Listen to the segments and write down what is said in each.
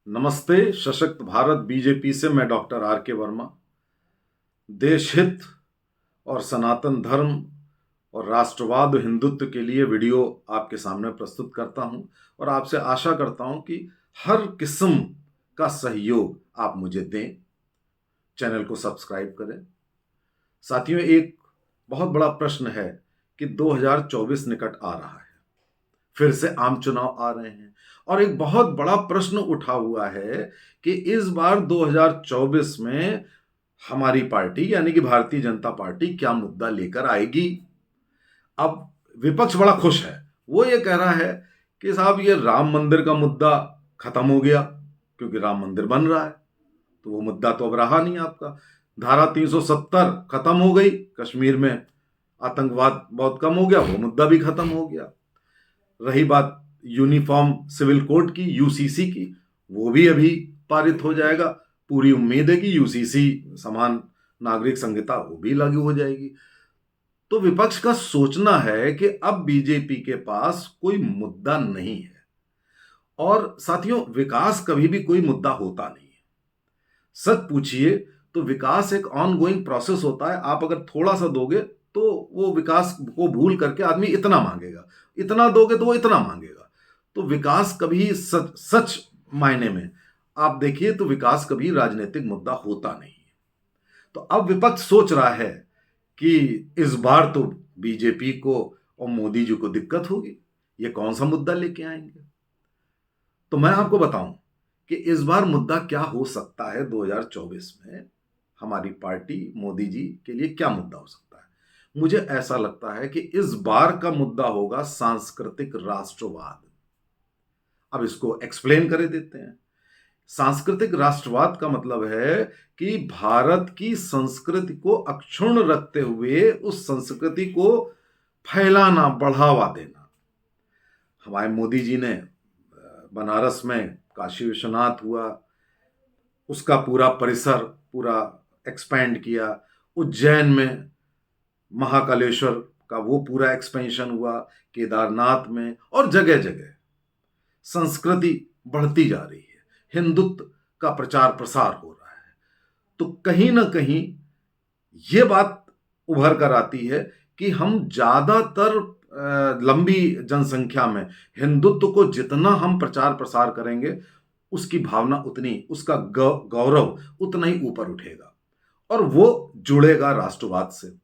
नमस्ते। सशक्त भारत बीजेपी से मैं डॉक्टर आर के वर्मा देश हित और सनातन धर्म और राष्ट्रवाद और हिंदुत्व के लिए वीडियो आपके सामने प्रस्तुत करता हूं और आपसे आशा करता हूं कि हर किस्म का सहयोग आप मुझे दें। चैनल को सब्सक्राइब करें। साथियों, एक बहुत बड़ा प्रश्न है कि 2024 निकट आ रहा है, फिर से आम चुनाव आ रहे हैं और एक बहुत बड़ा प्रश्न उठा हुआ है कि इस बार 2024 में हमारी पार्टी यानी कि भारतीय जनता पार्टी क्या मुद्दा लेकर आएगी। अब विपक्ष बड़ा खुश है। वो ये कह रहा है कि साहब ये राम मंदिर का मुद्दा खत्म हो गया क्योंकि राम मंदिर बन रहा है, तो वो मुद्दा तो अब रहा नहीं आपका। धारा 370 खत्म हो गई, कश्मीर में आतंकवाद बहुत कम हो गया, वो मुद्दा भी खत्म हो गया। रही बात यूनिफॉर्म सिविल कोड की, यूसीसी की, वो भी अभी पारित हो जाएगा। पूरी उम्मीद है कि यूसीसी समान नागरिक संहिता वो भी लागू हो जाएगी। तो विपक्ष का सोचना है कि अब बीजेपी के पास कोई मुद्दा नहीं है। और साथियों, विकास कभी भी कोई मुद्दा होता नहीं है। सच पूछिए तो विकास एक ऑनगोइंग प्रोसेस होता है। आप अगर थोड़ा सा दोगे तो वो विकास को भूल करके आदमी इतना मांगेगा, इतना दोगे तो वो इतना मांगेगा। तो विकास कभी सच सच मायने में आप देखिए तो विकास कभी राजनीतिक मुद्दा होता नहीं है। तो अब विपक्ष सोच रहा है कि इस बार तो बीजेपी को और मोदी जी को दिक्कत होगी, ये कौन सा मुद्दा लेके आएंगे। तो मैं आपको बताऊं कि इस बार मुद्दा क्या हो सकता है। 2024 में हमारी पार्टी मोदी जी के लिए क्या मुद्दा हो सकता है। मुझे ऐसा लगता है कि इस बार का मुद्दा होगा सांस्कृतिक राष्ट्रवाद। अब इसको एक्सप्लेन कर देते हैं। सांस्कृतिक राष्ट्रवाद का मतलब है कि भारत की संस्कृति को अक्षुण्ण रखते हुए उस संस्कृति को फैलाना, बढ़ावा देना। हमारे मोदी जी ने बनारस में काशी विश्वनाथ हुआ, उसका पूरा परिसर पूरा एक्सपैंड किया। उज्जैन में महाकालेश्वर का वो पूरा एक्सपेंशन हुआ, केदारनाथ में, और जगह जगह संस्कृति बढ़ती जा रही है, हिंदुत्व का प्रचार प्रसार हो रहा है। तो कहीं ना कहीं ये बात उभर कर आती है कि हम ज्यादातर लंबी जनसंख्या में हिंदुत्व को जितना हम प्रचार प्रसार करेंगे, उसकी भावना उतनी, उसका गौरव उतना ही ऊपर उठेगा और वो जुड़ेगा राष्ट्रवाद से।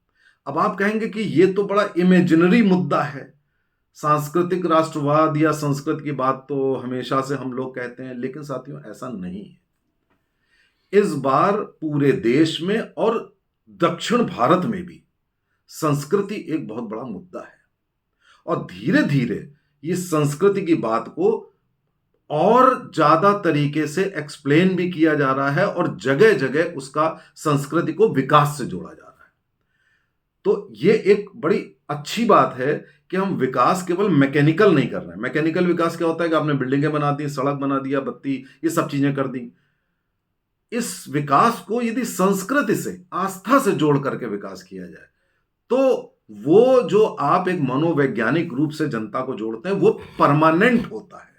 अब आप कहेंगे कि ये तो बड़ा इमेजिनरी मुद्दा है, सांस्कृतिक राष्ट्रवाद या संस्कृत की बात तो हमेशा से हम लोग कहते हैं, लेकिन साथियों ऐसा नहीं है। इस बार पूरे देश में और दक्षिण भारत में भी संस्कृति एक बहुत बड़ा मुद्दा है और धीरे धीरे ये संस्कृति की बात को और ज्यादा तरीके से एक्सप्लेन भी किया जा रहा है और जगह जगह उसका संस्कृति को विकास से जोड़ा जा रहा है। तो ये एक बड़ी अच्छी बात है कि हम विकास केवल मैकेनिकल नहीं कर रहे हैं। मैकेनिकल विकास क्या होता है कि आपने बिल्डिंगें बना दी, सड़क बना दिया, बत्ती, ये सब चीजें कर दी। इस विकास को यदि संस्कृति से, आस्था से जोड़ करके विकास किया जाए तो वो जो आप एक मनोवैज्ञानिक रूप से जनता को जोड़ते हैं वो परमानेंट होता है।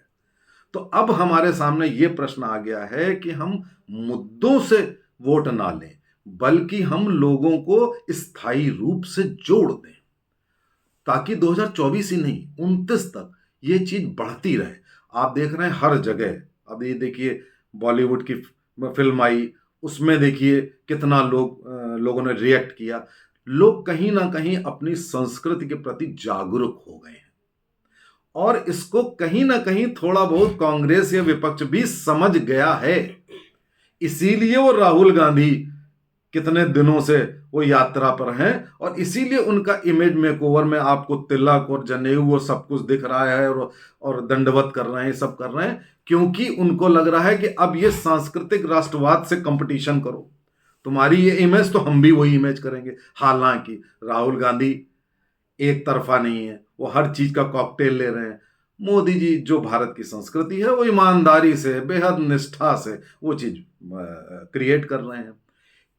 तो अब हमारे सामने ये प्रश्न आ गया है कि हम मुद्दों से वोट ना लें, बल्कि हम लोगों को स्थायी रूप से जोड़ दें, ताकि 2024 ही नहीं 29 तक ये चीज बढ़ती रहे। आप देख रहे हैं हर जगह, अब ये देखिए बॉलीवुड की फिल्म आई, उसमें देखिए कितना लोगों ने रिएक्ट किया। लोग कहीं ना कहीं अपनी संस्कृति के प्रति जागरूक हो गए हैं और इसको कहीं ना कहीं थोड़ा बहुत कांग्रेस या विपक्ष भी समझ गया है। इसीलिए वो राहुल गांधी कितने दिनों से वो यात्रा पर हैं और इसीलिए उनका इमेज मेकओवर में आपको तिलक और जनेऊ और सब कुछ दिख रहा है और दंडवत कर रहे हैं, सब कर रहे हैं, क्योंकि उनको लग रहा है कि अब ये सांस्कृतिक राष्ट्रवाद से कंपटीशन करो, तुम्हारी ये इमेज तो हम भी वही इमेज करेंगे। हालांकि राहुल गांधी एक तरफा नहीं है, वो हर चीज का कॉकटेल ले रहे हैं। मोदी जी जो भारत की संस्कृति है वो ईमानदारी से, बेहद निष्ठा से वो चीज क्रिएट कर रहे हैं।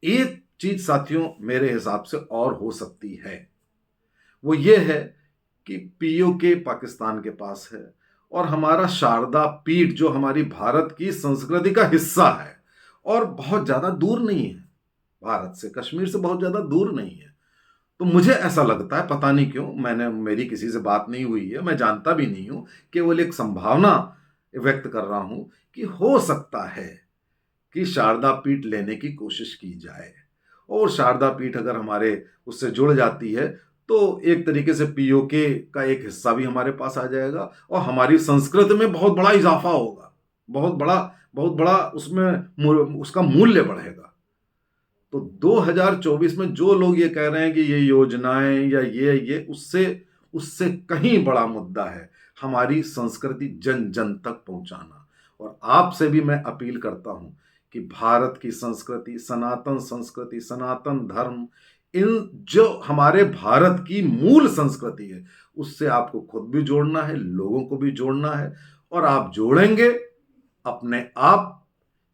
एक चीज साथियों मेरे हिसाब से और हो सकती है, वो ये है कि पीओके पाकिस्तान के पास है और हमारा शारदा पीठ जो हमारी भारत की संस्कृति का हिस्सा है और बहुत ज़्यादा दूर नहीं है, भारत से, कश्मीर से बहुत ज़्यादा दूर नहीं है। तो मुझे ऐसा लगता है, पता नहीं क्यों, मेरी किसी से बात नहीं हुई है, मैं जानता भी नहीं हूं, केवल एक संभावना व्यक्त कर रहा हूं कि हो सकता है कि शारदा पीठ लेने की कोशिश की जाए। और शारदा पीठ अगर हमारे उससे जुड़ जाती है तो एक तरीके से पीओके का एक हिस्सा भी हमारे पास आ जाएगा और हमारी संस्कृति में बहुत बड़ा इजाफा होगा, बहुत बड़ा उसमें उसका मूल्य बढ़ेगा। तो 2024 में जो लोग ये कह रहे हैं कि ये योजनाएं या ये उससे उससे कहीं बड़ा मुद्दा है हमारी संस्कृति जन जन तक पहुंचाना। और आपसे भी मैं अपील करता हूं कि भारत की संस्कृति, सनातन धर्म, इन जो हमारे भारत की मूल संस्कृति है उससे आपको खुद भी जोड़ना है, लोगों को भी जोड़ना है। और आप जोड़ेंगे, अपने आप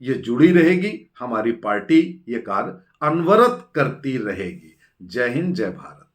ये जुड़ी रहेगी, हमारी पार्टी ये कार्य अनवरत करती रहेगी। जय हिंद, जय भारत।